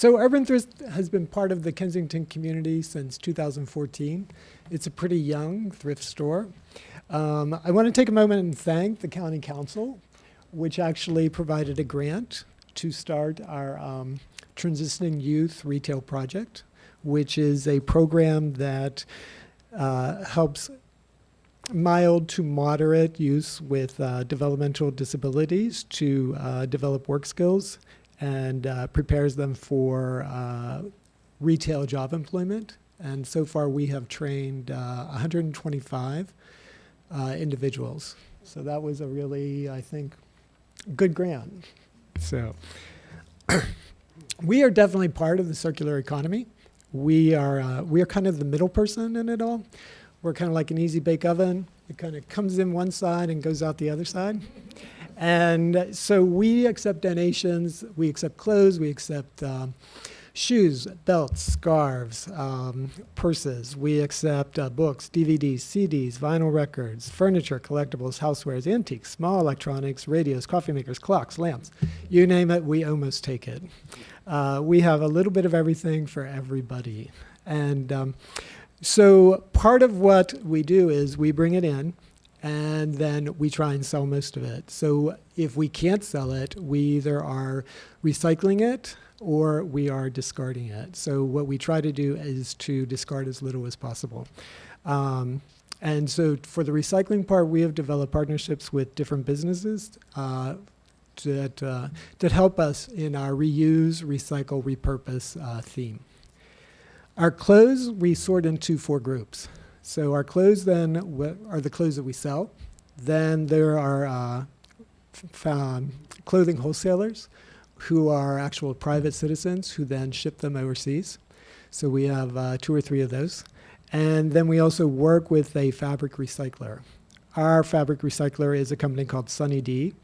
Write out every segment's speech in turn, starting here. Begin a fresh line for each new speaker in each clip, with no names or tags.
So Urban Thrift has been part of the Kensington community since 2014. It's a pretty young thrift store. I want to take a moment and thank the County Council, which actually provided a grant to start our Transitioning Youth Retail Project, which is a program that helps mild to moderate youth with developmental disabilities to develop work skills and prepares them for retail job employment. And so far we have trained 125 individuals. So that was a really, I think, good grant. So we are definitely part of the circular economy. We are kind of the middle person in it all. We're kind of like an easy bake oven. It kind of comes in one side and goes out the other side. And so we accept donations, we accept clothes, we accept shoes, belts, scarves, purses. We accept books, DVDs, CDs, vinyl records, furniture, collectibles, housewares, antiques, small electronics, radios, coffee makers, clocks, lamps. You name it, we almost take it. We have a little bit of everything for everybody. And so part of what we do is we bring it in, and then we try and sell most of it. So if we can't sell it, we either are recycling it or we are discarding it. So what we try to do is to discard as little as possible. And so for the recycling part, we have developed partnerships with different businesses that help us in our reuse, recycle, repurpose theme. Our clothes, we sort into 4 groups. So our clothes then are the clothes that we sell. Then there are clothing wholesalers who are actual private citizens who then ship them overseas. So we have 2 or 3 of those. And then we also work with a fabric recycler. Our fabric recycler is a company called Sunny D,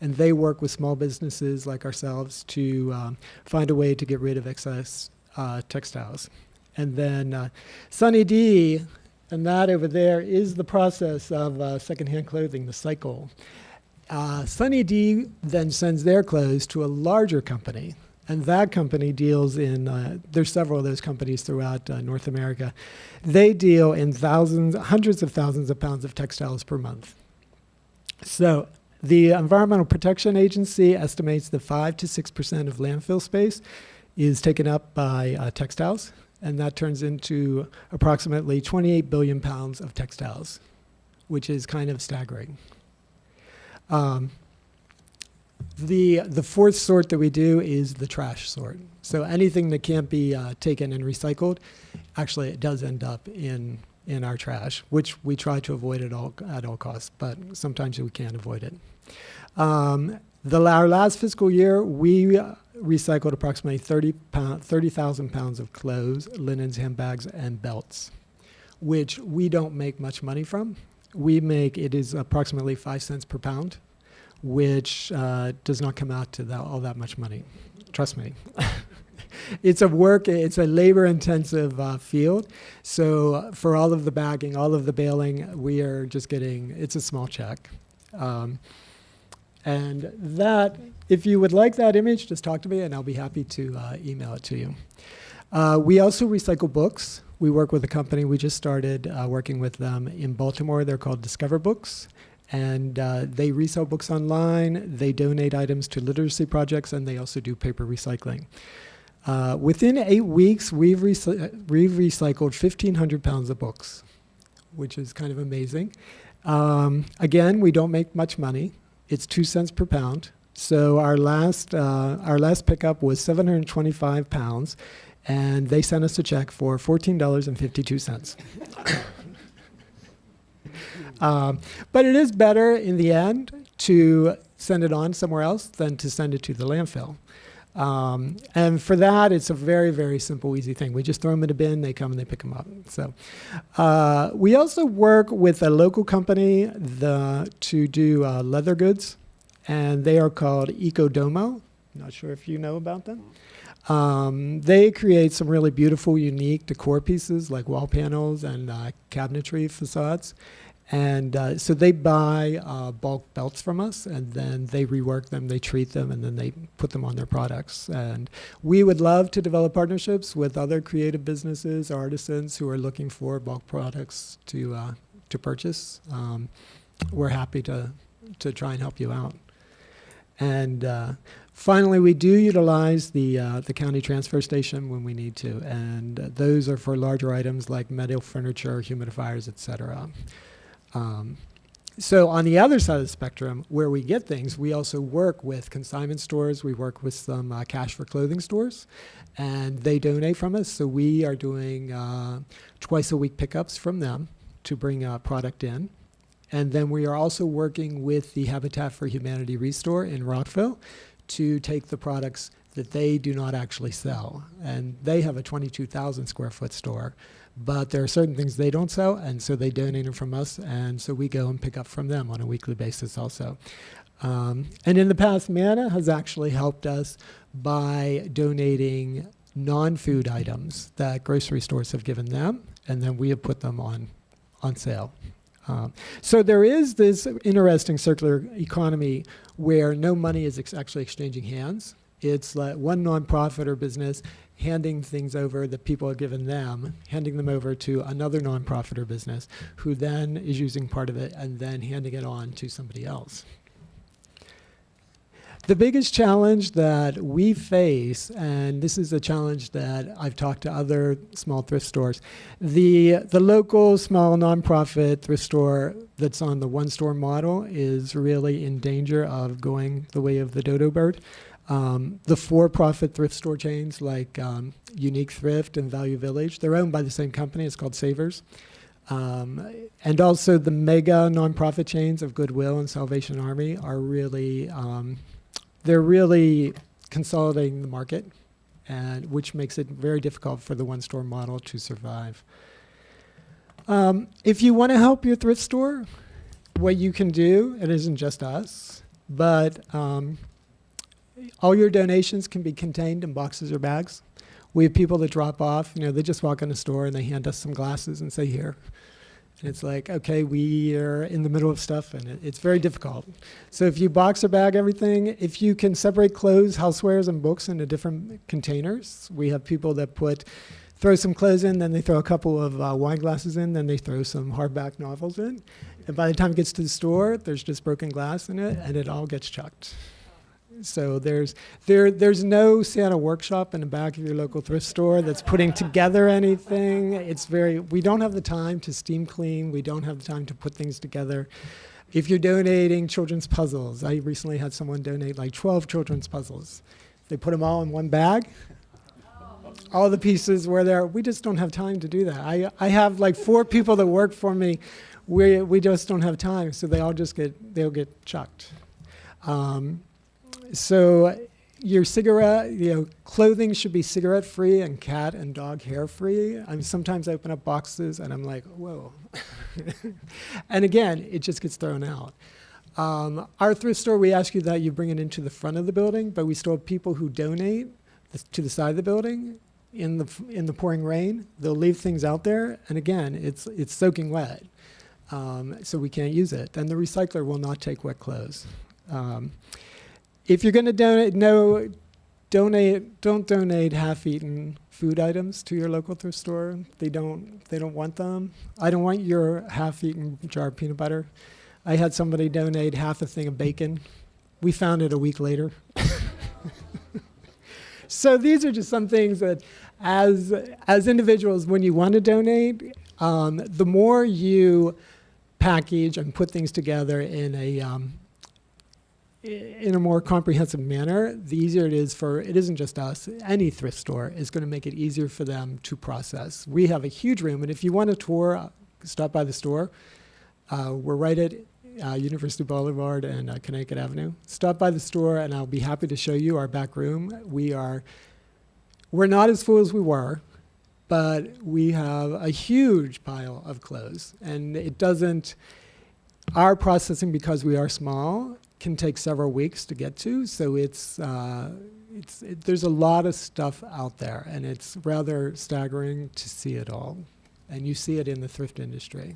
and they work with small businesses like ourselves to find a way to get rid of excess textiles. And then Sunny D, and that over there is the process of secondhand clothing, the cycle. Sunny D then sends their clothes to a larger company, and that company deals in, there's several of those companies throughout North America. They deal in hundreds of thousands of pounds of textiles per month. So the Environmental Protection Agency estimates that 5 to 6% of landfill space is taken up by textiles. And that turns into approximately 28 billion pounds of textiles, which is kind of staggering. The 4th sort that we do is the trash sort. So anything that can't be taken and recycled, actually it does end up in our trash, which we try to avoid at all costs, but sometimes we can't avoid it. Our last fiscal year, we recycled approximately 30,000 pounds of clothes, linens, handbags, and belts, which we don't make much money from. It is approximately 5 cents per pound, which does not come out to all that much money. Trust me. It's a labor-intensive field. So for all of the bagging, all of the baling, we are just it's a small check. And that, if you would like that image, just talk to me and I'll be happy to email it to you. We also recycle books. We work with a company, we just started working with them in Baltimore. They're called Discover Books. And they resell books online, they donate items to literacy projects, and they also do paper recycling. Within 8 weeks, we've recycled 1,500 pounds of books, which is kind of amazing. Again, we don't make much money. It's 2 cents per pound. So our last pickup was 725 pounds, and they sent us a check for $14.52. But it is better in the end to send it on somewhere else than to send it to the landfill. And for that, it's a very, very simple, easy thing. We just throw them in a bin, they come and they pick them up. So we also work with a local company to do leather goods, and they are called Ecodomo. Not sure if you know about them. They create some really beautiful, unique decor pieces like wall panels and cabinetry facades. And so they buy bulk belts from us, and then they rework them, they treat them, and then they put them on their products. And we would love to develop partnerships with other creative businesses, artisans who are looking for bulk products to purchase. We're happy to try and help you out. And finally, we do utilize the county transfer station when we need to, and those are for larger items like metal furniture, humidifiers, etc. So on the other side of the spectrum, where we get things, we also work with consignment stores. We work with some cash for clothing stores, and they donate from us. So we are doing twice a week pickups from them to bring product in. And then we are also working with the Habitat for Humanity Restore in Rockville to take the products that they do not actually sell. And they have a 22,000 square foot store, but there are certain things they don't sell, and so they donate them from us, and so we go and pick up from them on a weekly basis also. And in the past, Manna has actually helped us by donating non-food items that grocery stores have given them, and then we have put them on sale. So there is this interesting circular economy where no money is actually exchanging hands. It's like one nonprofit or business handing things over that people have given them, handing them over to another nonprofit or business who then is using part of it and then handing it on to somebody else. The biggest challenge that we face, and this is a challenge that I've talked to other small thrift stores, the local small nonprofit thrift store that's on the one-store model is really in danger of going the way of the dodo bird. The for-profit thrift store chains like Unique Thrift and Value Village, they're owned by the same company. It's called Savers. And also the mega nonprofit chains of Goodwill and Salvation Army are really, they're really consolidating the market, and which makes it very difficult for the one-store model to survive. If you want to help your thrift store, what you can do, it isn't just us, but all your donations can be contained in boxes or bags. We have people that drop off, they just walk in the store and they hand us some glasses and say, here. And it's like, okay, we are in the middle of stuff and it's very difficult. So if you box or bag everything, if you can separate clothes, housewares, and books into different containers, we have people that throw some clothes in, then they throw a couple of wine glasses in, then they throw some hardback novels in. And by the time it gets to the store, there's just broken glass in it and it all gets chucked. So there's no Santa workshop in the back of your local thrift store that's putting together anything. We don't have the time to steam clean. We don't have the time to put things together. If you're donating children's puzzles, I recently had someone donate like 12 children's puzzles. They put them all in one bag. All the pieces were there. We just don't have time to do that. I have like 4 people that work for me. We just don't have time, so they'll get chucked. So your clothing should be cigarette-free and cat and dog hair-free. Sometimes I open up boxes and I'm like, whoa. And again, it just gets thrown out. Our thrift store, we ask you that you bring it into the front of the building, but we still have people who donate to the side of the building in the pouring rain. They'll leave things out there, and again, it's soaking wet, so we can't use it. And the recycler will not take wet clothes. If you're going to donate, don't donate half-eaten food items to your local thrift store. They don't want them. I don't want your half-eaten jar of peanut butter. I had somebody donate half a thing of bacon. We found it a week later. So these are just some things that, as individuals, when you want to donate, the more you package and put things together in a more comprehensive manner, the easier it is it isn't just us, any thrift store is going to make it easier for them to process. We have a huge room, and if you want a tour, stop by the store. We're right at University Boulevard and Connecticut Avenue. Stop by the store, and I'll be happy to show you our back room. We're not as full as we were, but we have a huge pile of clothes, and our processing, because we are small, can take several weeks to get to, so there's a lot of stuff out there, and it's rather staggering to see it all, and you see it in the thrift industry.